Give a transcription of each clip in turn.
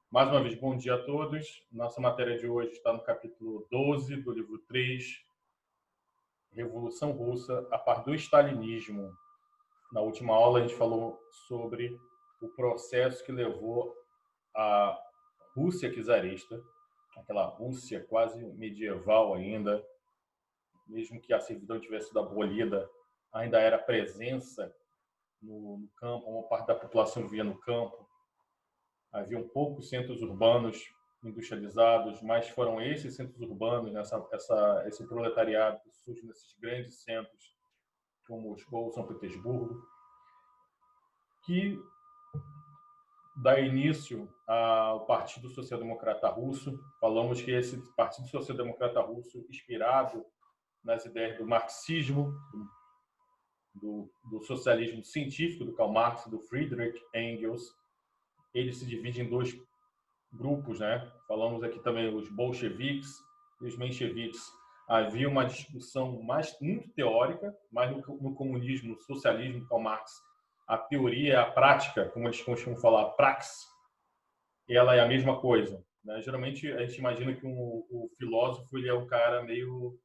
Mais uma vez, bom dia a todos. Nossa matéria de hoje está no capítulo 12 do livro 3, Revolução Russa, a parte do stalinismo. Na última aula, a gente falou sobre o processo que levou a Rússia czarista, aquela Rússia quase medieval ainda, mesmo que a servidão tivesse sido abolida, ainda era presença no campo, uma parte da população vivia no campo. Havia poucos centros urbanos industrializados, mas foram esses centros urbanos, esse proletariado que surge nesses grandes centros, como Moscou, São Petersburgo, que dá início ao Partido Social Democrata Russo. Falamos que esse Partido Social Democrata Russo, inspirado nas ideias do marxismo, do socialismo científico, do Karl Marx, do Friedrich Engels, ele se divide em dois grupos, né? Falamos aqui também os bolcheviques e os mencheviques. Havia uma discussão muito teórica, mas no comunismo, no socialismo do Karl Marx, a teoria e a prática, como eles costumam falar, praxis, ela é a mesma coisa, né? Geralmente a gente imagina que o filósofo ele é um cara meio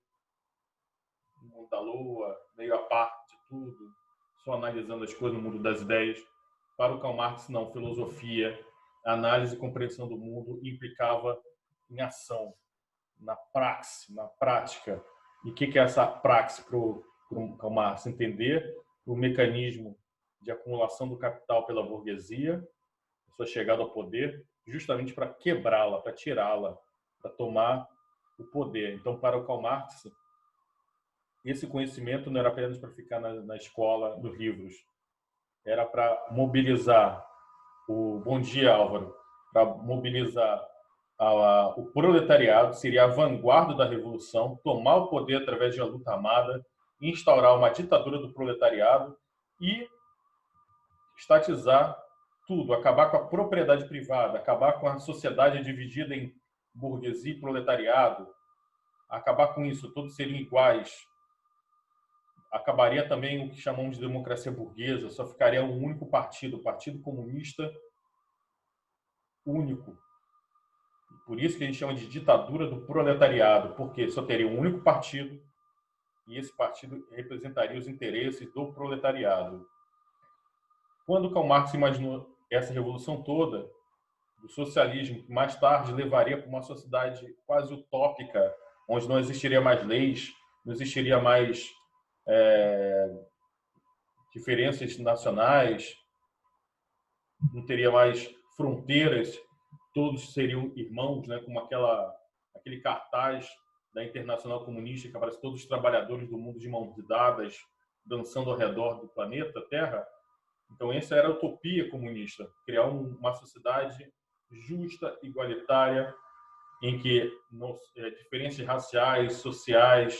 no mundo da lua, meio à parte de tudo, só analisando as coisas no mundo das ideias. Para o Karl Marx, não. Filosofia, análise e compreensão do mundo implicava em ação, na praxis, na prática. E o que é essa praxis para o Karl Marx? Entender o mecanismo de acumulação do capital pela burguesia, a sua chegada ao poder, justamente para quebrá-la, para tirá-la, para tomar o poder. Então, para o Karl Marx, esse conhecimento não era apenas para ficar na escola, nos livros. Era para mobilizar bom dia, Álvaro, para mobilizar o proletariado, seria a vanguarda da revolução, tomar o poder através de uma luta armada, instaurar uma ditadura do proletariado e estatizar tudo, acabar com a propriedade privada, acabar com a sociedade dividida em burguesia e proletariado, acabar com isso, todos seriam iguais. Acabaria também o que chamamos de democracia burguesa, só ficaria um único partido, o Partido Comunista único. Por isso que a gente chama de ditadura do proletariado, porque só teria um único partido e esse partido representaria os interesses do proletariado. Quando Karl Marx imaginou essa revolução toda, do socialismo, que mais tarde levaria para uma sociedade quase utópica, onde não existiria mais leis, não existiria mais diferenças nacionais, não teria mais fronteiras, todos seriam irmãos, né? Como aquele cartaz da Internacional Comunista que aparece todos os trabalhadores do mundo de mãos dadas dançando ao redor do planeta Terra. Então essa era a utopia comunista, criar uma sociedade justa, igualitária, em que diferenças raciais, sociais,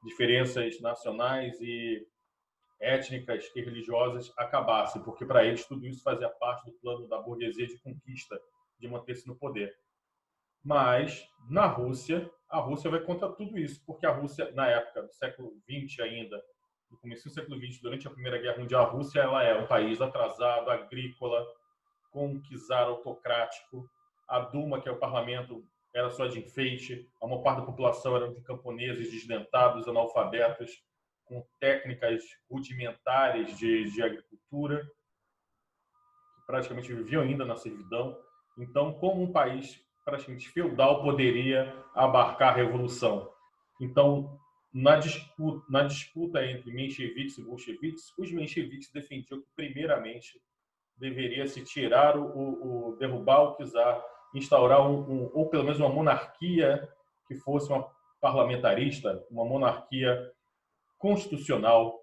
diferenças nacionais e étnicas e religiosas acabassem, porque para eles tudo isso fazia parte do plano da burguesia de conquista, de manter-se no poder. Mas na Rússia, a Rússia vai contra tudo isso, porque a Rússia, na época do século XX ainda, no começo do século XX, durante a Primeira Guerra Mundial, a Rússia ela é um país atrasado, agrícola, com um czar autocrático, a Duma, que é o parlamento, era só de enfeite, a maior parte da população eram de camponeses desdentados, analfabetos, com técnicas rudimentares de agricultura, que praticamente viviam ainda na servidão. Então, como um país praticamente feudal poderia abarcar a revolução? Então, na disputa entre mencheviques e bolcheviques, os mencheviques defendiam que, primeiramente, deveria se tirar derrubar o czar, instaurar ou pelo menos uma monarquia que fosse uma parlamentarista, uma monarquia constitucional,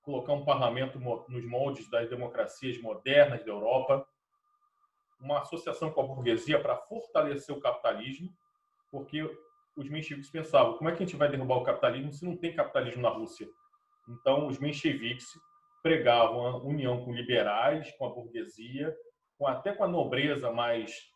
colocar um parlamento nos moldes das democracias modernas da Europa, uma associação com a burguesia para fortalecer o capitalismo, porque os mencheviques pensavam, como é que a gente vai derrubar o capitalismo se não tem capitalismo na Rússia? Então, os mencheviques pregavam a união com liberais, com a burguesia, até com a nobreza mais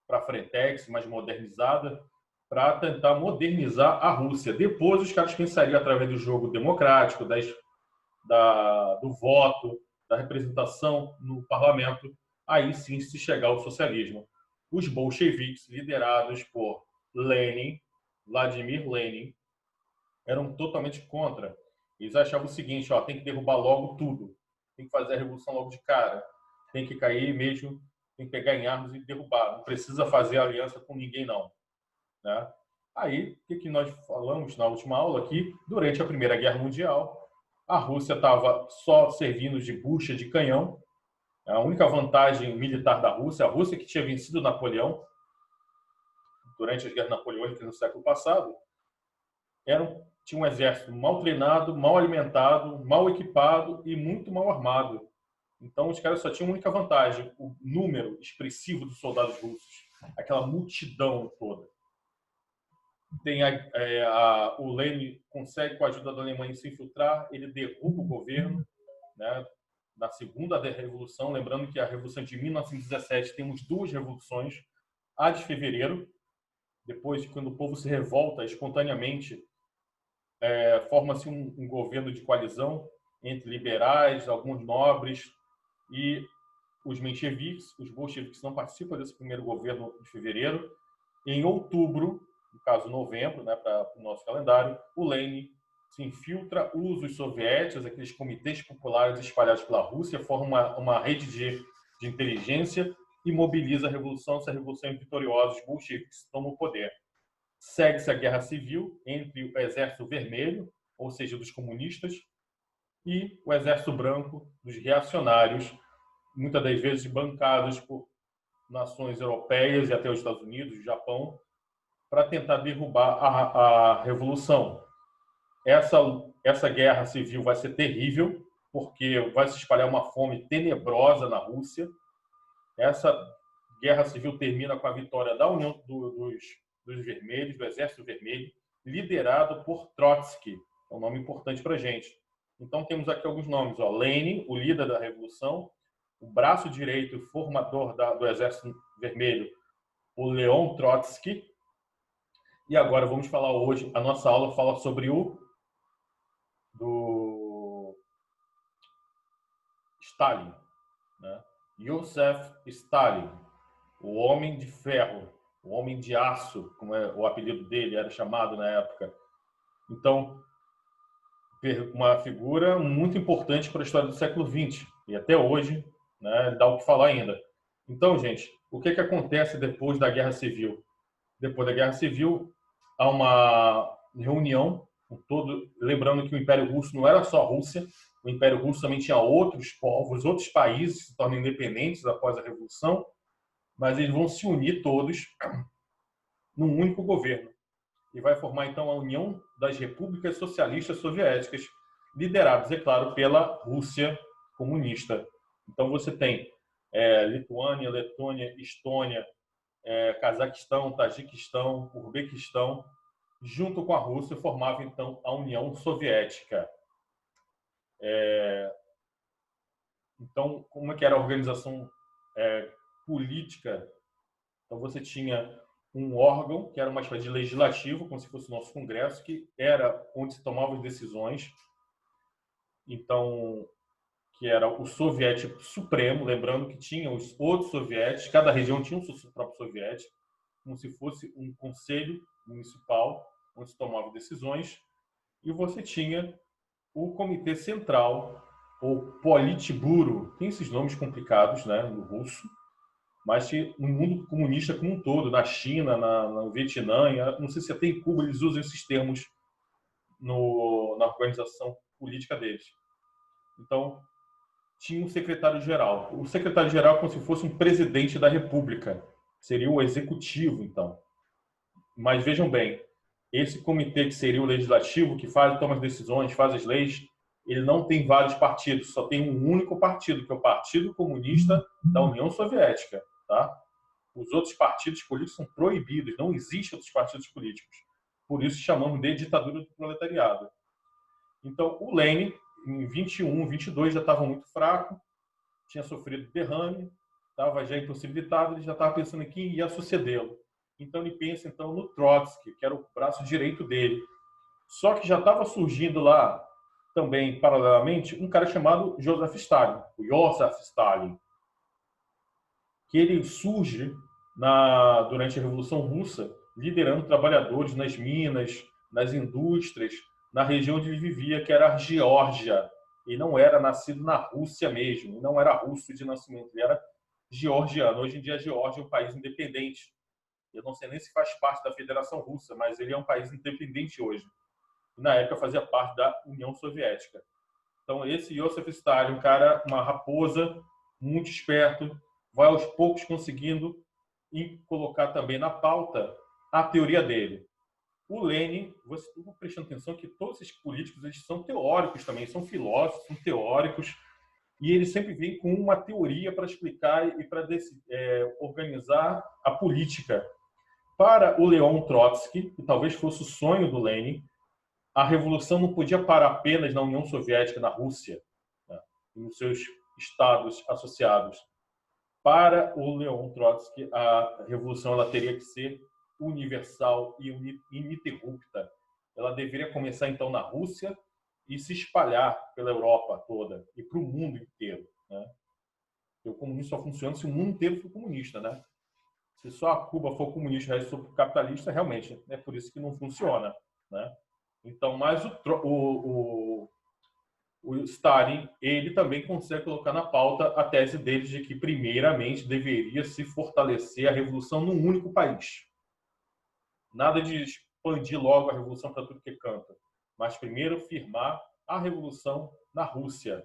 para frentex, mais modernizada, para tentar modernizar a Rússia. Depois, os caras pensariam através do jogo democrático, do voto, da representação no parlamento, aí sim se chegar ao socialismo. Os bolcheviques, liderados por Lenin, Vladimir Lenin, eram totalmente contra. Eles achavam o seguinte, ó, tem que derrubar logo tudo, tem que fazer a revolução logo de cara, tem que cair mesmo, tem que pegar em armas e derrubar, não precisa fazer aliança com ninguém não, né? Aí, o que nós falamos na última aula aqui, durante a Primeira Guerra Mundial, a Rússia estava só servindo de bucha de canhão. A única vantagem militar da Rússia, a Rússia que tinha vencido Napoleão durante as guerras napoleônicas no século passado, tinha um exército mal treinado, mal alimentado, mal equipado e muito mal armado. Então, os caras só tinham uma única vantagem, o número expressivo dos soldados russos, aquela multidão toda. O Lenin consegue, com a ajuda da Alemanha, se infiltrar, ele derruba o governo, né, na segunda revolução, lembrando que a revolução de 1917 temos duas revoluções, a de fevereiro, depois, quando o povo se revolta espontaneamente, forma-se um governo de coalizão entre liberais, alguns nobres e os mencheviques. Os bolcheviques não participam desse primeiro governo de fevereiro. Em outubro, no caso novembro, né, para o nosso calendário, o Lenin se infiltra, usa os soviéticos, aqueles comitês populares espalhados pela Rússia, forma uma rede de inteligência e mobiliza a revolução. Se a revolução é vitoriosa, os bolcheviques tomam o poder. Segue-se a guerra civil entre o Exército Vermelho, ou seja, dos comunistas, e o Exército Branco, dos reacionários, muitas das vezes bancados por nações europeias e até os Estados Unidos, o Japão, para tentar derrubar a revolução. Essa guerra civil vai ser terrível, porque vai se espalhar uma fome tenebrosa na Rússia. Essa guerra civil termina com a vitória da União dos Vermelhos, do Exército Vermelho, liderado por Trotsky, é um nome importante para a gente. Então, temos aqui alguns nomes. Ó, Lenin, o líder da Revolução, o braço direito e formador do Exército Vermelho, o Leon Trotsky. E agora vamos falar hoje, a nossa aula fala sobre do Stalin, né? Joseph Stalin, o Homem de Ferro, o Homem de Aço, como é o apelido dele, era chamado na época. Então, uma figura muito importante para a história do século XX e até hoje, né, dá o que falar ainda. Então, gente, o que acontece depois da Guerra Civil? Depois da Guerra Civil, há uma reunião com todo, lembrando que o Império Russo não era só a Rússia, o Império Russo também tinha outros povos, outros países que se tornam independentes após a Revolução, mas eles vão se unir todos num único governo e vai formar então a União das Repúblicas Socialistas Soviéticas, liderados, é claro, pela Rússia comunista. Então você tem Lituânia, Letônia, Estônia, Cazaquistão, Tajiquistão, Uzbequistão, junto com a Rússia, formava então a União Soviética. Então, como é que era a organização política? Então, você tinha um órgão, que era uma espécie de legislativo, como se fosse o nosso Congresso, que era onde se tomavam as decisões. Então, que era o soviético supremo, lembrando que tinha os outros soviéticos, cada região tinha o seu próprio soviético, como se fosse um conselho municipal, onde se tomavam decisões, e você tinha o Comitê Central, ou Politburo, tem esses nomes complicados, né, no russo, mas no mundo comunista como um todo, na China, no Vietnã, não sei se até em Cuba eles usam esses termos na organização política deles. Então, tinha um secretário-geral. O secretário-geral é como se fosse um presidente da República. Seria o executivo, então. Mas vejam bem, esse comitê que seria o legislativo, que toma as decisões, faz as leis, ele não tem vários partidos, só tem um único partido, que é o Partido Comunista da União Soviética. Tá? Os outros partidos políticos são proibidos, não existem outros partidos políticos. Por isso chamamos de ditadura do proletariado. Então, o Lenin, em 21, 22, já estava muito fraco, tinha sofrido derrame, estava já impossibilitado, ele já estava pensando em quem ia sucedê-lo. Então, ele pensa então no Trotsky, que era o braço direito dele. Só que já estava surgindo lá, também, paralelamente, um cara chamado Joseph Stalin, o Joseph Stalin, que ele surge durante a Revolução Russa, liderando trabalhadores nas minas, nas indústrias, na região onde ele vivia, que era a Geórgia. Ele não era nascido na Rússia mesmo, não era russo de nascimento, ele era georgiano. Hoje em dia, a Geórgia é um país independente. Eu não sei nem se faz parte da Federação Russa, mas ele é um país independente hoje. E na época fazia parte da União Soviética. Então, esse Iosif Stalin, um cara, uma raposa, muito esperto, vai aos poucos conseguindo e colocar também na pauta a teoria dele. O Lenin, você está prestando atenção que todos esses políticos eles são teóricos também, são filósofos, são teóricos, e eles sempre vêm com uma teoria para explicar e para organizar a política. Para o Leon Trotsky, que talvez fosse o sonho do Lenin, a revolução não podia parar apenas na União Soviética, na Rússia, né, e nos seus estados associados. Para o Leon Trotsky, a revolução ela teria que ser universal e ininterrupta. Ela deveria começar, então, na Rússia e se espalhar pela Europa toda e para o mundo inteiro. Né? O comunismo só funciona se o mundo inteiro for comunista. Né? Se só a Cuba for comunista e o resto for capitalista, realmente é por isso que não funciona. Né? Então, mas o Stalin, ele também consegue colocar na pauta a tese dele de que, primeiramente, deveria se fortalecer a revolução num único país. Nada de expandir logo a revolução para tudo que canta, mas primeiro firmar a revolução na Rússia.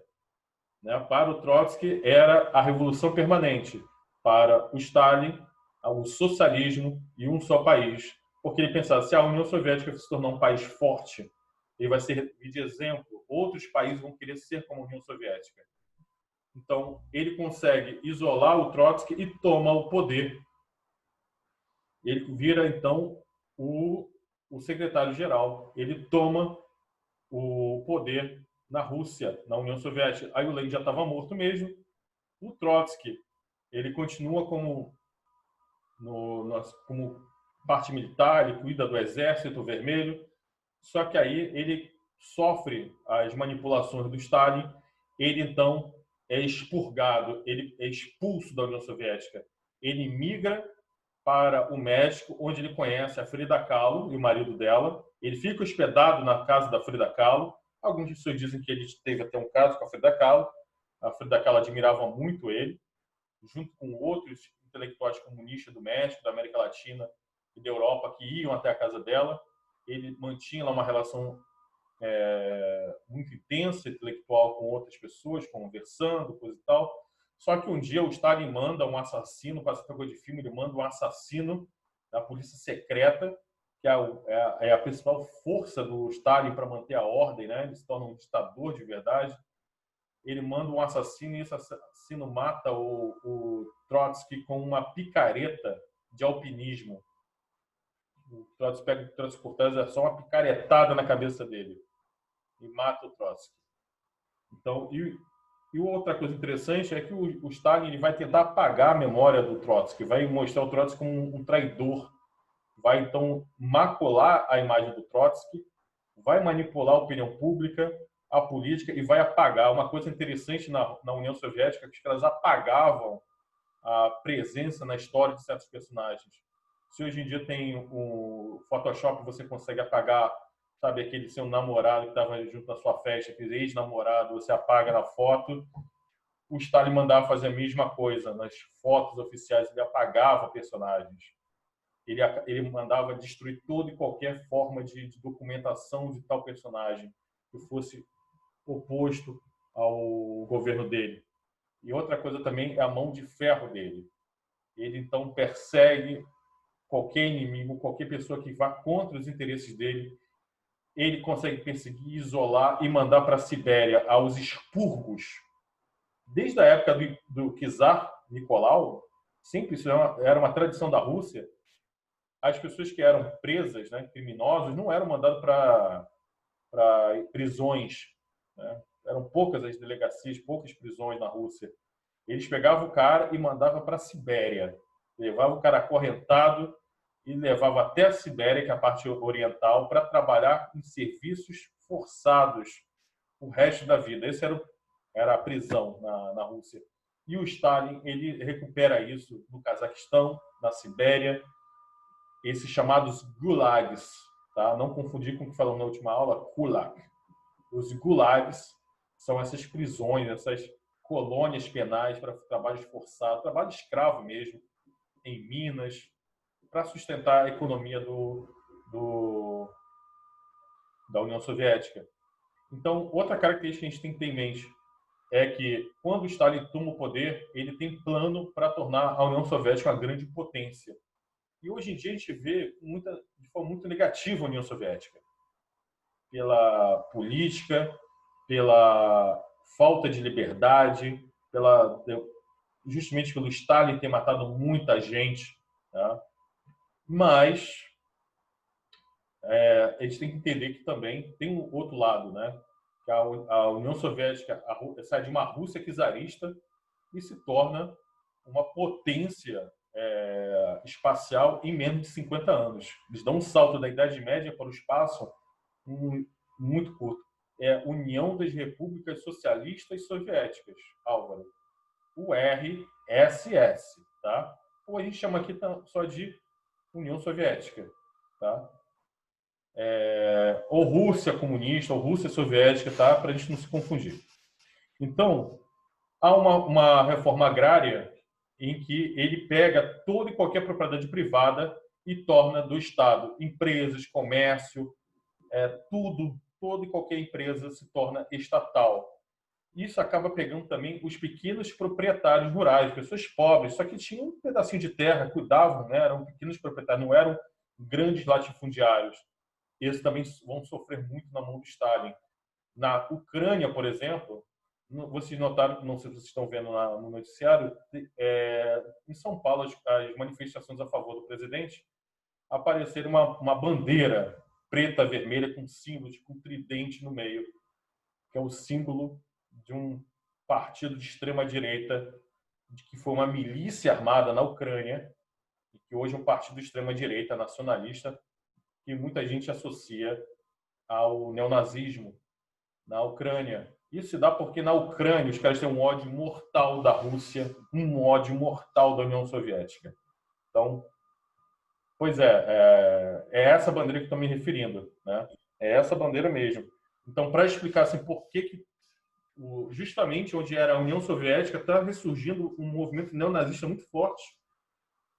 Né? Para o Trotsky, era a revolução permanente. Para o Stalin, o socialismo e um só país. Porque ele pensava, se a União Soviética se tornar um país forte, ele vai servir de exemplo, outros países vão querer ser como a União Soviética. Então, ele consegue isolar o Trotsky e toma o poder. Ele vira, então, o secretário-geral. Ele toma o poder na Rússia, na União Soviética. Aí o Lenin já estava morto mesmo. O Trotsky, ele continua como parte militar, ele cuida do Exército Vermelho, só que aí ele sofre as manipulações do Stalin, ele então é expurgado, ele é expulso da União Soviética. Ele migra para o México, onde ele conhece a Frida Kahlo e o marido dela. Ele fica hospedado na casa da Frida Kahlo. Algumas pessoas dizem que ele teve até um caso com a Frida Kahlo. A Frida Kahlo admirava muito ele, junto com outros intelectuais comunistas do México, da América Latina e da Europa que iam até a casa dela. Ele mantinha lá uma relação muito intensa, intelectual, com outras pessoas, conversando, coisa e tal. Só que um dia o Stalin manda um assassino, para essa coisa de filme, ele manda um assassino da polícia secreta, que é a principal força do Stalin para manter a ordem, né? Ele se torna um ditador de verdade. Ele manda um assassino e esse assassino mata o Trotsky com uma picareta de alpinismo. O Trotsky pega o Trotsky por trás, é só uma picaretada na cabeça dele e mata o Trotsky. Então, e outra coisa interessante é que o Stalin ele vai tentar apagar a memória do Trotsky, vai mostrar o Trotsky como um traidor, vai então macular a imagem do Trotsky, vai manipular a opinião pública, a política e vai apagar. Uma coisa interessante na União Soviética é que os caras apagavam a presença na história de certos personagens. Se hoje em dia tem o Photoshop, você consegue apagar, sabe, aquele seu namorado que estava junto na sua festa, aquele ex-namorado, você apaga na foto. O Stalin mandava fazer a mesma coisa. Nas fotos oficiais, ele apagava personagens. Ele mandava destruir toda e qualquer forma de documentação de tal personagem que fosse oposto ao governo dele. E outra coisa também é a mão de ferro dele. Ele, então, persegue qualquer inimigo, qualquer pessoa que vá contra os interesses dele. Ele consegue perseguir, isolar e mandar para a Sibéria aos expurgos. Desde a época do czar Nicolau, sempre isso era uma tradição da Rússia, as pessoas que eram presas, né, criminosos, não eram mandados para prisões. Né? Eram poucas as delegacias, poucas prisões na Rússia. Eles pegavam o cara e mandavam para a Sibéria. Levavam o cara acorrentado e levavam até a Sibéria, que é a parte oriental, para trabalhar em serviços forçados o resto da vida. Essa era a prisão na Rússia. E o Stalin ele recupera isso no Cazaquistão, na Sibéria, esses chamados gulags, tá? Não confundir com o que falamos na última aula, gulag. Os gulags são essas prisões, essas colônias penais para trabalhos forçados, trabalho escravo mesmo, em minas, para sustentar a economia da União Soviética. Então, outra característica que a gente tem que ter em mente é que, quando o Stalin toma o poder, ele tem plano para tornar a União Soviética uma grande potência. E hoje em dia a gente vê de forma muito negativa a União Soviética, pela política, pela falta de liberdade, justamente pelo Stalin ter matado muita gente, tá? Mas a gente tem que entender que também tem um outro lado, né? Que a União Soviética sai de uma Rússia czarista e se torna uma potência espacial em menos de 50 anos. Eles dão um salto da Idade Média para o espaço muito curto. É a União das Repúblicas Socialistas Soviéticas, Álvaro. URSS, tá? Ou a gente chama aqui só de União Soviética, tá? Ou Rússia comunista, ou Rússia soviética, tá? Para a gente não se confundir. Então, há uma reforma agrária em que ele pega toda e qualquer propriedade privada e torna do Estado empresas, comércio, toda e qualquer empresa se torna estatal. Isso acaba pegando também os pequenos proprietários rurais, pessoas pobres, só que tinham um pedacinho de terra, cuidavam, né? Eram pequenos proprietários, não eram grandes latifundiários. Esses também vão sofrer muito na mão do Stalin. Na Ucrânia, por exemplo, vocês notaram, não sei se vocês estão vendo no noticiário, em São Paulo, as manifestações a favor do presidente, apareceram uma bandeira preta, vermelha, com símbolo, com um tridente no meio, que é o símbolo de um partido de extrema-direita, que foi uma milícia armada na Ucrânia, e que hoje é um partido de extrema-direita nacionalista, que muita gente associa ao neonazismo na Ucrânia. Isso se dá porque na Ucrânia os caras têm um ódio mortal da Rússia, um ódio mortal da União Soviética. Então, pois é essa bandeira que estou me referindo, né? É essa bandeira mesmo. Então, para explicar assim, por que justamente onde era a União Soviética está ressurgindo um movimento neonazista muito forte.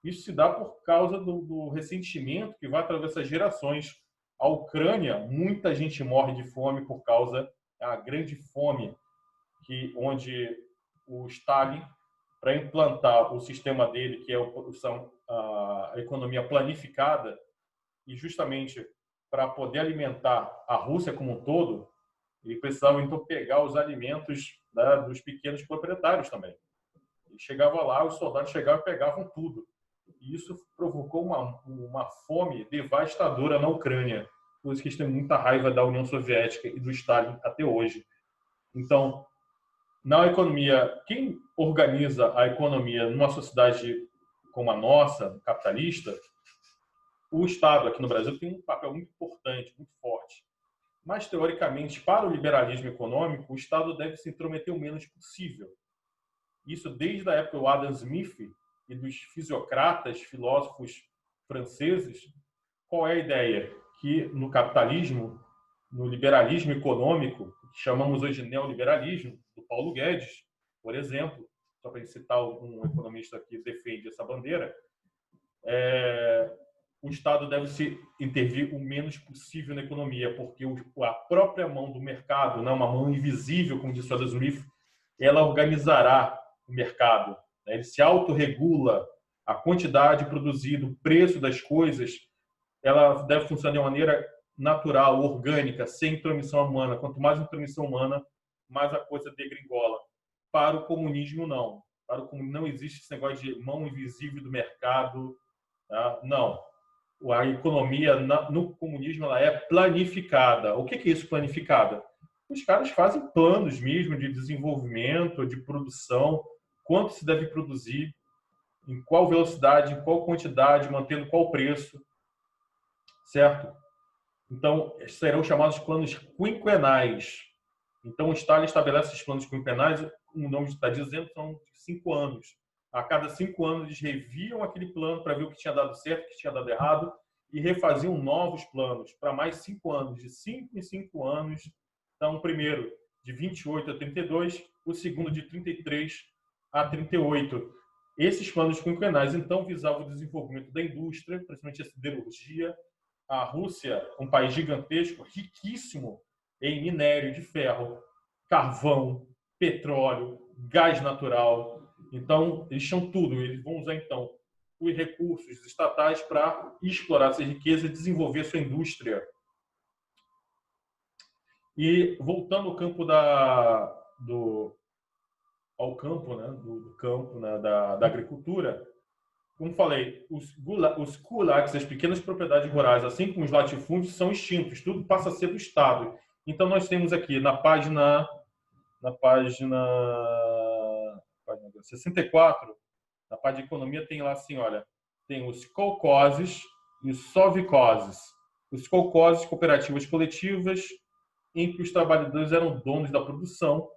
Isso se dá por causa do ressentimento que vai atravessar gerações. A Ucrânia, muita gente morre de fome por causa da grande fome onde o Stalin, para implantar o sistema dele, que é a economia planificada, e justamente para poder alimentar a Rússia como um todo, ele precisava então pegar os alimentos dos pequenos proprietários também. Ele chegava lá, os soldados chegavam e pegavam tudo. E isso provocou uma fome devastadora na Ucrânia. Por isso que eles têm muita raiva da União Soviética e do Stalin até hoje. Então, na economia, quem organiza a economia numa sociedade como a nossa, capitalista, o Estado aqui no Brasil tem um papel muito importante, muito forte. Mas, teoricamente, para o liberalismo econômico, o Estado deve se intrometer o menos possível. Isso desde a época do Adam Smith e dos fisiocratas, filósofos franceses. Qual é a ideia? Que no capitalismo, no liberalismo econômico, que chamamos hoje de neoliberalismo, do Paulo Guedes, por exemplo, só para citar um economista que defende essa bandeira, o Estado deve se intervir o menos possível na economia, porque a própria mão do mercado, não uma mão invisível, como disse o Adam Smith, ela organizará o mercado. Ele se autorregula, a quantidade produzida, o preço das coisas, ela deve funcionar de uma maneira natural, orgânica, sem intromissão humana. Quanto mais intromissão humana, mais a coisa degringola. Para o comunismo, não. Para o comunismo, não existe esse negócio de mão invisível do mercado. Tá? Não. A economia no comunismo ela é planificada. O que é isso, planificada? Os caras fazem planos mesmo de desenvolvimento, de produção, quanto se deve produzir, em qual velocidade, em qual quantidade, mantendo qual preço, certo? Então, serão chamados planos quinquenais. Então, o Stalin estabelece esses planos quinquenais, o nome está dizendo, são de 5 anos. A cada 5 anos, eles reviam aquele plano para ver o que tinha dado certo, o que tinha dado errado, e refaziam novos planos para mais 5 anos, de 5 em 5 anos. Então, o primeiro de 28 a 32, o segundo de 33 a 38. Esses planos quinquenais, então, visavam o desenvolvimento da indústria, principalmente a siderurgia. A Rússia, um país gigantesco, riquíssimo em minério de ferro, carvão, petróleo, gás natural. Então, eles tinham tudo. Eles vão usar, então, os recursos estatais para explorar essa riqueza e desenvolver sua indústria. E voltando ao campo ao campo, né, do campo, né, da agricultura, como falei, os kulaks, as pequenas propriedades rurais, assim como os latifúndios, são extintos. Tudo passa a ser do Estado. Então nós temos aqui na página 64, na parte de economia tem lá assim, olha, tem os kolkhozes e os sovkhozes. Os kolkhozes, cooperativas coletivas, em que os trabalhadores eram donos da produção,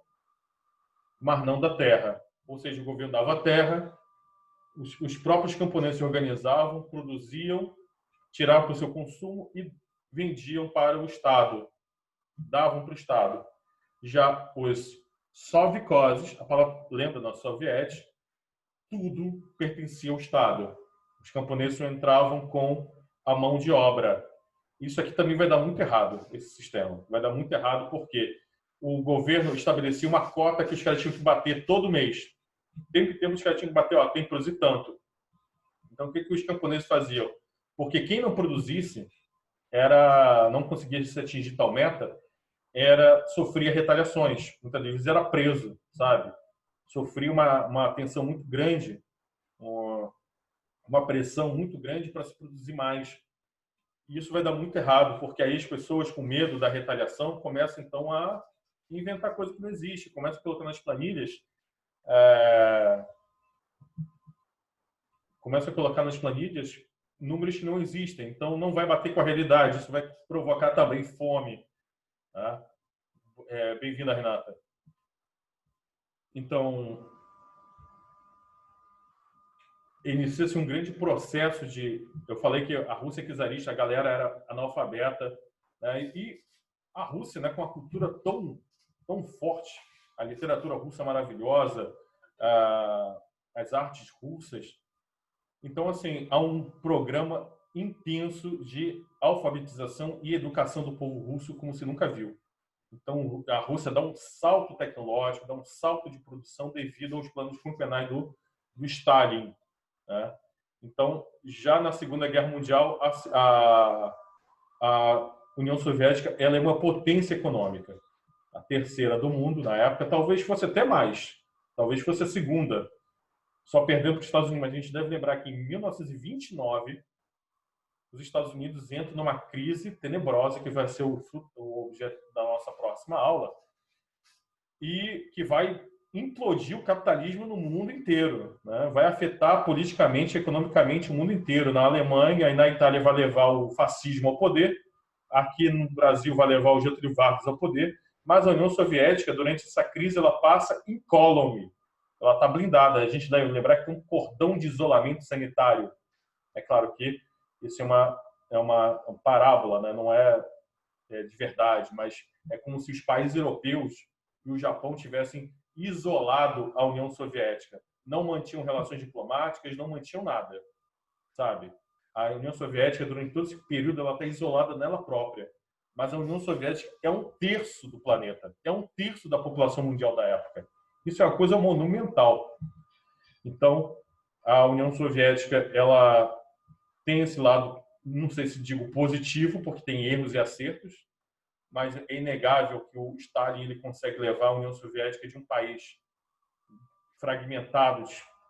mas não da terra. Ou seja, o governo dava a terra, os próprios camponeses se organizavam, produziam, tiravam para o seu consumo e vendiam para o Estado, davam para o Estado. Já os sovkhozes, a palavra lembra da soviética, tudo pertencia ao Estado. Os camponeses entravam com a mão de obra. Isso aqui também vai dar muito errado, esse sistema. Vai dar muito errado porque o governo estabelecia uma cota que os caras tinham que bater todo mês. Tem que ter, os caras tinham que bater, ó, tem que produzir tanto. Então, o que os camponeses faziam? Porque quem não produzisse, não conseguia se atingir tal meta, sofria retaliações. Muitas vezes era preso, sabe? Sofria uma tensão muito grande, uma pressão muito grande para se produzir mais. E isso vai dar muito errado, porque aí as pessoas, com medo da retaliação, começam, então, a inventar coisa que não existe. Começam a colocar nas planilhas números que não existem. Então, não vai bater com a realidade. Isso vai provocar também fome. Tá? Bem-vinda, Renata. Então, inicia-se um grande processo de... Eu falei que a Rússia czarista, a galera era analfabeta, né? E a Rússia, né, com uma cultura tão forte, a literatura russa maravilhosa, as artes russas. Então, assim, há um programa intenso de alfabetização e educação do povo russo como se nunca viu. Então, a Rússia dá um salto tecnológico, dá um salto de produção devido aos planos quinquenais do Stalin. Né? Então, já na Segunda Guerra Mundial, a União Soviética ela é uma potência econômica. A terceira do mundo, na época, talvez fosse até mais. Talvez fosse a segunda. Só perdeu para os Estados Unidos. Mas a gente deve lembrar que em 1929, os Estados Unidos entram numa crise tenebrosa, que vai ser o objeto da nossa próxima aula, e que vai implodir o capitalismo no mundo inteiro, né? Vai afetar politicamente e economicamente o mundo inteiro. Na Alemanha e na Itália vai levar o fascismo ao poder, aqui no Brasil vai levar o Getúlio Vargas ao poder, mas a União Soviética, durante essa crise, ela passa incólume. Ela está blindada. A gente deve lembrar que tem um cordão de isolamento sanitário. É claro que isso é uma parábola, né? Não é de verdade, mas é como se os países europeus e o Japão tivessem isolado a União Soviética. Não mantinham relações diplomáticas, não mantinham nada, sabe? A União Soviética, durante todo esse período, ela está isolada nela própria. Mas a União Soviética é 1/3 do planeta, é 1/3 da população mundial da época. Isso é uma coisa monumental. Então, a União Soviética, ela tem esse lado, não sei se digo positivo, porque tem erros e acertos, mas é inegável que o Stalin ele consegue levar a União Soviética de um país fragmentado,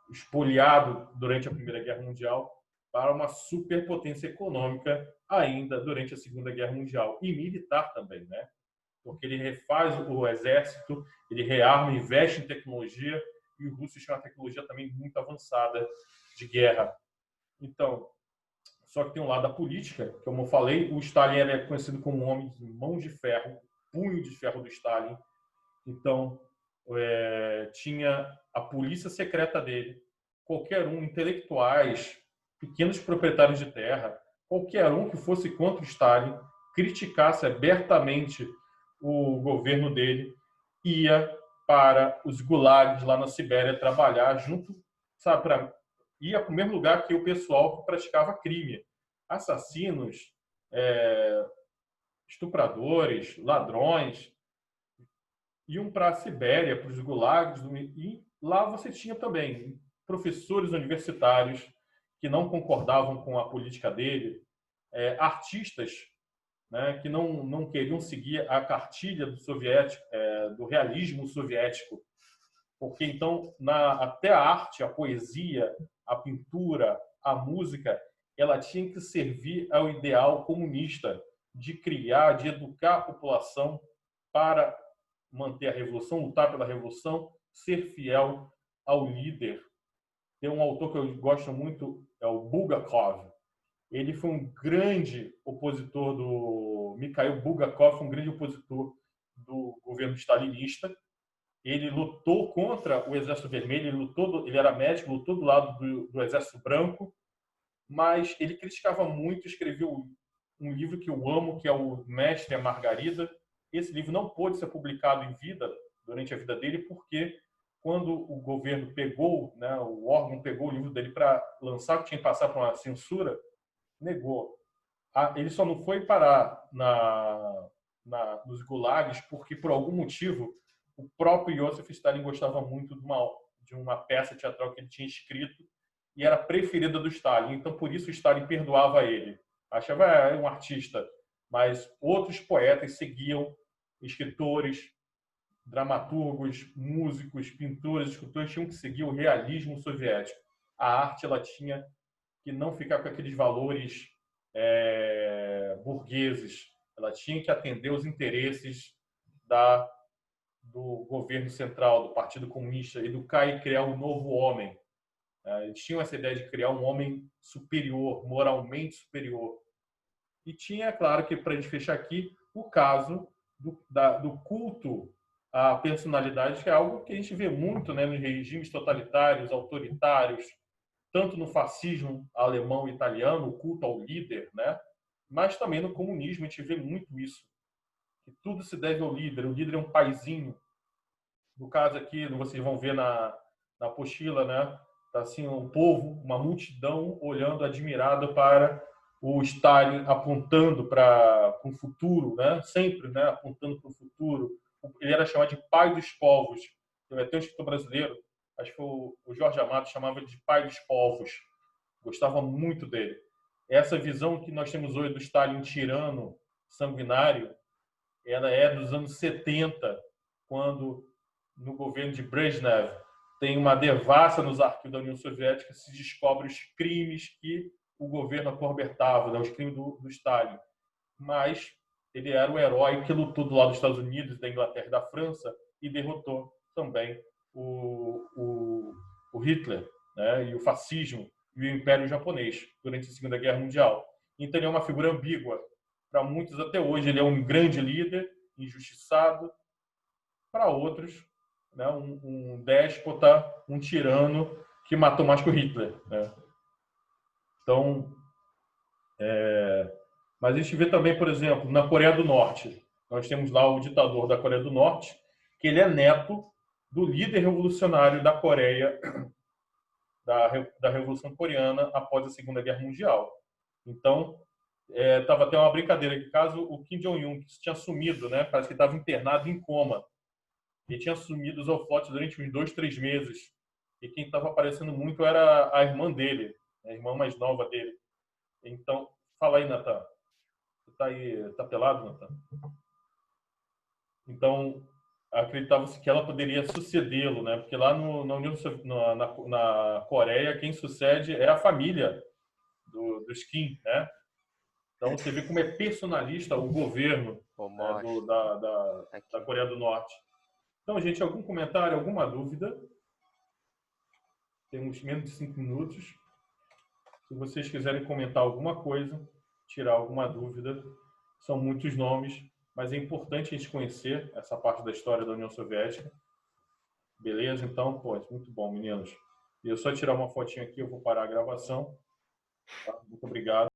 espoliado durante a Primeira Guerra Mundial, para uma superpotência econômica ainda durante a Segunda Guerra Mundial e militar também, né? Porque ele refaz o exército, ele rearma, investe em tecnologia e os russos tinham uma tecnologia também muito avançada de guerra. Então, só que tem um lado da política, que, como eu falei, o Stalin é conhecido como um homem de mão de ferro, punho de ferro do Stalin. Então, tinha a polícia secreta dele, qualquer um, intelectuais, pequenos proprietários de terra, qualquer um que fosse contra o Stalin, criticasse abertamente o governo dele, ia para os gulags lá na Sibéria trabalhar junto, sabe, ia para o mesmo lugar que o pessoal que praticava crime. Assassinos, estupradores, ladrões, iam para a Sibéria, para os gulags, e lá você tinha também professores universitários que não concordavam com a política dele, artistas, né, que não queriam seguir a cartilha do soviético, do realismo soviético, porque então até a arte, a poesia, a pintura, a música, ela tinha que servir ao ideal comunista de criar, de educar a população para manter a revolução, lutar pela revolução, ser fiel ao líder. Tem um autor que eu gosto muito, é o Bulgakov. Ele foi um grande opositor do Mikhail Bulgakov, um grande opositor do governo stalinista. Ele lutou contra o Exército Vermelho, ele era médico, lutou do lado do Exército Branco, mas ele criticava muito, escreveu um livro que eu amo, que é o Mestre e a Margarida. Esse livro não pôde ser publicado em vida, durante a vida dele, porque quando o governo pegou, né, o órgão pegou o livro dele para lançar, que tinha que passar por uma censura, negou. Ele só não foi parar nos gulags porque, por algum motivo, o próprio Iosif Stalin gostava muito de uma peça teatral que ele tinha escrito e era preferida do Stalin. Então, por isso, o Stalin perdoava ele. Achava um artista. Mas outros poetas seguiam, escritores, dramaturgos, músicos, pintores, escultores, tinham que seguir o realismo soviético. A arte ela tinha que não ficar com aqueles valores burgueses. Ela tinha que atender os interesses do governo central, do Partido Comunista, educar e criar um novo homem. Eles tinham essa ideia de criar um homem superior, moralmente superior. E tinha, claro, que para a gente fechar aqui, o caso do culto à personalidade, que é algo que a gente vê muito, né, nos regimes totalitários, autoritários, tanto no fascismo alemão e italiano, o culto ao líder, né? Mas também no comunismo a gente vê muito isso, que tudo se deve ao líder. O líder é um paizinho. No caso aqui, vocês vão ver na apostila, né? Tá assim um povo, uma multidão olhando admirada para o Stalin, apontando para um futuro, né? Sempre, né? Apontando para o futuro. Ele era chamado de pai dos povos. Tem um escritor brasileiro, acho que o Jorge Amado chamava de pai dos povos. Gostava muito dele. Essa visão que nós temos hoje do Stalin tirano, sanguinário, ela é dos anos 70, quando no governo de Brezhnev tem uma devassa nos arquivos da União Soviética, se descobre os crimes que o governo acobertava, né, os crimes do Stalin. Mas ele era o herói que lutou do lado dos Estados Unidos, da Inglaterra e da França e derrotou também o Hitler, né, e o fascismo e o Império Japonês durante a Segunda Guerra Mundial. Então ele é uma figura ambígua. Para muitos até hoje ele é um grande líder, injustiçado. Para outros, né, um déspota, um tirano que matou mais que o Hitler, né? Então, mas a gente vê também, por exemplo, na Coreia do Norte, nós temos lá o ditador da Coreia do Norte, que ele é neto do líder revolucionário da Coreia, da Revolução Coreana após a Segunda Guerra Mundial. Então, estava até uma brincadeira que caso o Kim Jong-un que tinha sumido, né, parece que estava internado em coma. Ele tinha sumido os holofotes durante uns 2, 3 meses. E quem estava aparecendo muito era a irmã dele, a irmã mais nova dele. Então, fala aí, Natan. Você tá aí, tá pelado, Natan? Então, acreditava-se que ela poderia sucedê-lo, né? Porque lá na Coreia, quem sucede é a família dos Kim, né? Então, você vê como é personalista o governo, né, da Coreia do Norte. Então, gente, algum comentário, alguma dúvida? Temos menos de 5 minutos. Se vocês quiserem comentar alguma coisa, tirar alguma dúvida, são muitos nomes, mas é importante a gente conhecer essa parte da história da União Soviética. Beleza? Então, pô, muito bom, meninos. E eu só tirar uma fotinha aqui, eu vou parar a gravação. Tá? Muito obrigado.